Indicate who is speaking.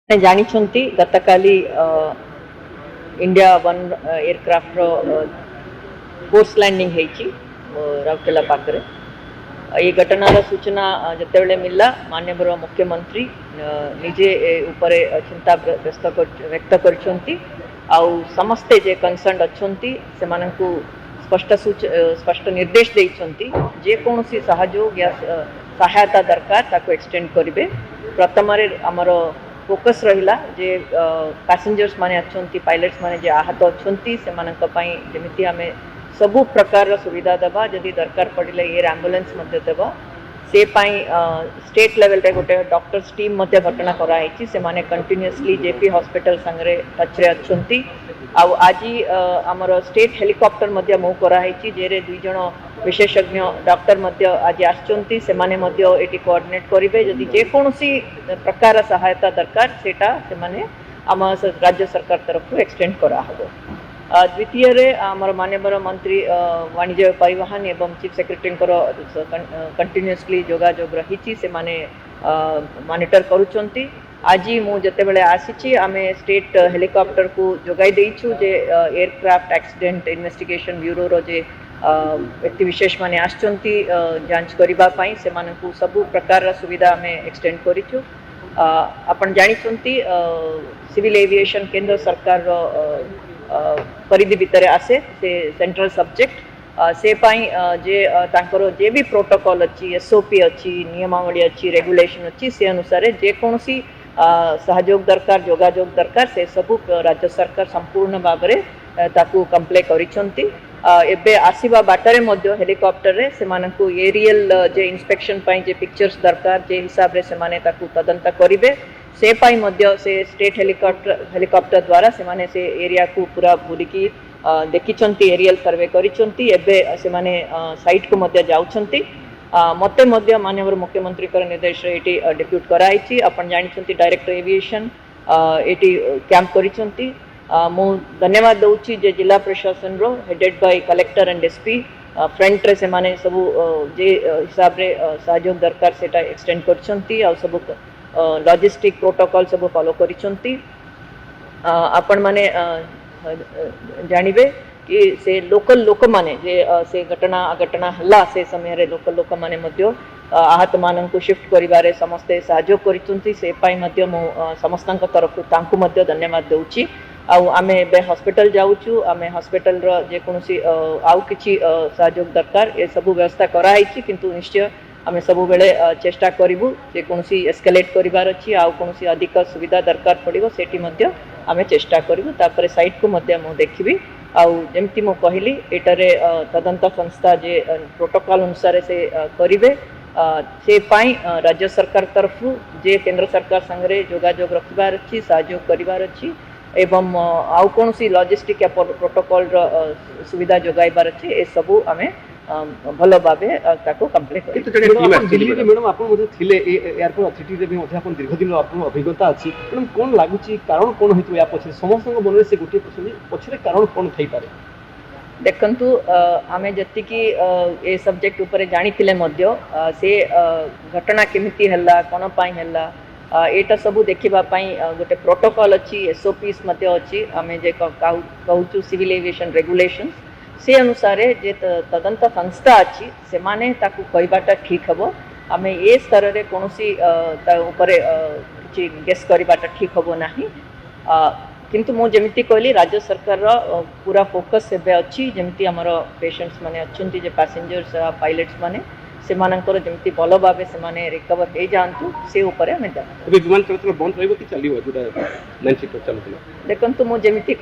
Speaker 1: ଜାଣିଛନ୍ତି ଗତକାଲି India one aircraft force landing ହେଇଛି ରାଉରକେଲା ପାଖରେ। ये घटनार सूचना जितेबले मिलला माननीय मुख्यमंत्री निजे उपरे चिंता व्यक्त करछंती आउ समस्ते जे कंसर्न अच्छंती सेमानंकु स्पष्ट निर्देश देइछंती जे कोनोसी सहयोग या सहायता दरकार ताको एक्सटेंड करिवे। प्रथम आमर फोकस रहिला जे पैसेंजर्स माने अच्छंती पायलट्स माने जे आहत अच्छंती सेमानंक पई जेमिति हमें सबु प्रकार सुविधा देवा जदि दरकार पड़े एयर एम्बुलेंस देवा से पाई स्टेट लेवल रे गोटे डॉक्टर्स टीम मध्य घटना कराई से माने कंटिन्यूअसली जेपी हॉस्पिटल संगे टच रे अच्छंती आउ आज आमर स्टेट हेलिकॉप्टर मध्य मूव कराई जेरे दुई जण विशेषज्ञ डॉक्टर मध्य आज आछंती से माने मध्य एटी कोऑर्डिनेट करिवे जदि जे कोनोसी प्रकार सहायता दरकार सेटा से माने आम राज्य सरकार तरफ एक्सटेंड करा हबो। द्वितीय आमर माननीय मंत्री वाणिज्य परिवहन एवं चीफ सेक्रेटरी कंटिन्यूअसली जोगाजोग रही से माने मॉनिटर करुचंती। आज मु जते बेले आसीची आमे स्टेट हेलिकॉप्टर को जोगाई देइछु जे एयरक्राफ्ट एक्सीडेंट इन्वेस्टिगेशन ब्यूरो रो जे व्यक्ति विशेष माने आछंती जांच करिबा पई से मानकु सब प्रकार सुविधा आमे एक्सटेंड करिछु। आपण जानिचंती सिविल एविएशन केंद्र सरकार रो परिधि भितर आसे से सेंट्रल सब्जेक्ट से पाई जे तांकर जे भी प्रोटोकॉल अच्छी एसओपी अच्छी नियमावली अच्छी रेगुलेशन अच्छी से अनुसार जे कोनसी सहयोग दरकार जोगाजोग दरकार से सब राज्य सरकार संपूर्ण भाव में ताकू कंप्ले करिसंती। एबे आसीबा बाटरे मध्य हेलिकॉप्टर रे से मानकु एरियल जे इंस्पेक्शन पाई जे पिक्चर्स दरकार जे हिसाब रे से माने ताकू तदंत करिवे से पाई मध्य से स्टेट हेलिकॉप्टर द्वारा से माने से एरिया को पूरा बुलिकी देखिचंती एरियल सर्वे करिचंती एबे से माने साइट को मध्य जाउचंती। मते मध्य माननीय मुख्यमंत्री कर निर्देश रे एटी डेप्यूट कराइछि। आपण जानिचंती डायरेक्टर एविएशन एटी कैंप करिचंती। मु धन्यवाद दउछि जे जिला प्रशासन रो headed by collector and SP front रे से माने सब जे हिसाब रे सहयोग दरकार सेटा एक्सटेंड करछंती आ सब लॉजिस्टिक प्रोटोकॉल सब फॉलो करिसंती। आपण माने जानिबे कि से लोकल लोक माने जे से घटना हल्ला से समय रे लोकल लोक माने मध्य आहत माननकु शिफ्ट करिबारे समस्ते सहयोग करिसंती से पाई मध्य मो समस्तनक तरफ तांकु मध्य धन्यवाद दउछि। आउ आमे बे हॉस्पिटल जाउछु आमे हॉस्पिटल रो जे कोनोसी आउ किछि सहयोग दरकार ए सब व्यवस्था कराइछि किंतु निश्चय आमे सब बेले चेष्टा करिवु जे कोनोसी एस्केलेट करिबार अछि आउ कोनोसी अधिक सुविधा दरकार पड़िबो सेठी मध्य आमे चेष्टा करिवु। तापर साइट को मध्य मु देखिबी आउ जेमति मु कहिली एटारे तदंत संस्था जे प्रोटोकॉल अनुसार से करिवे से पाई राज्य सरकार तरफ जे केंद्र सरकार संगे जोगाजोग रखबार अछि सहयोग करिबार अछि एवं आउ कोनोसी लॉजिस्टिक या प्रोटोकॉल सुविधा जोगाइबार अछि ए सब आमे भल भावे ताको कंप्लीट कर।
Speaker 2: दिल्ली रे मैडम आपन मध्ये थिले एयरपोर्ट अथॉरिटी रे भी मध्ये आपन दीर्घ दिन आपन अभिज्ञता अछि मैडम कोन लागुची कारण कोन होइतो या पछे समस्त मनरे से गोटे प्रश्न पछरे कारण कोन थई पारे
Speaker 1: देखंतु आमे जति कि ए सब्जेक्ट ऊपर जानि थिले मध्य से घटना केमिति हल्ला कोन पाई हल्ला एटा सब देखिबा पाई गोटे प्रोटोकॉल अछि एसओपीस मते अछि आमे जे कहूचु सिविल एविएशन रेगुलेशंस से अनुसार जे तदंत संस्था अच्छी से माने ताकू कहबाटा ठीक हबो आमे ए स्तर रे कोनोसी ऊपर किछि गेस करबाटा ठीक हबो नाही। किंतु मो जेमिति कहली राज्य सरकार रो पूरा फोकस एबे अच्छी जेमिति हमर पेशेंट्स माने अच्छंती जे पैसेंजर्स पायलट्स माने से मानकर जेमिति भल भाबे से माने रिकवर हे जानतु से ऊपर हमें
Speaker 2: विमान चलाचल बंद रहबो कि चलिबो जोटा 9 सीटर चलतला
Speaker 1: देखंतु मो जेमिति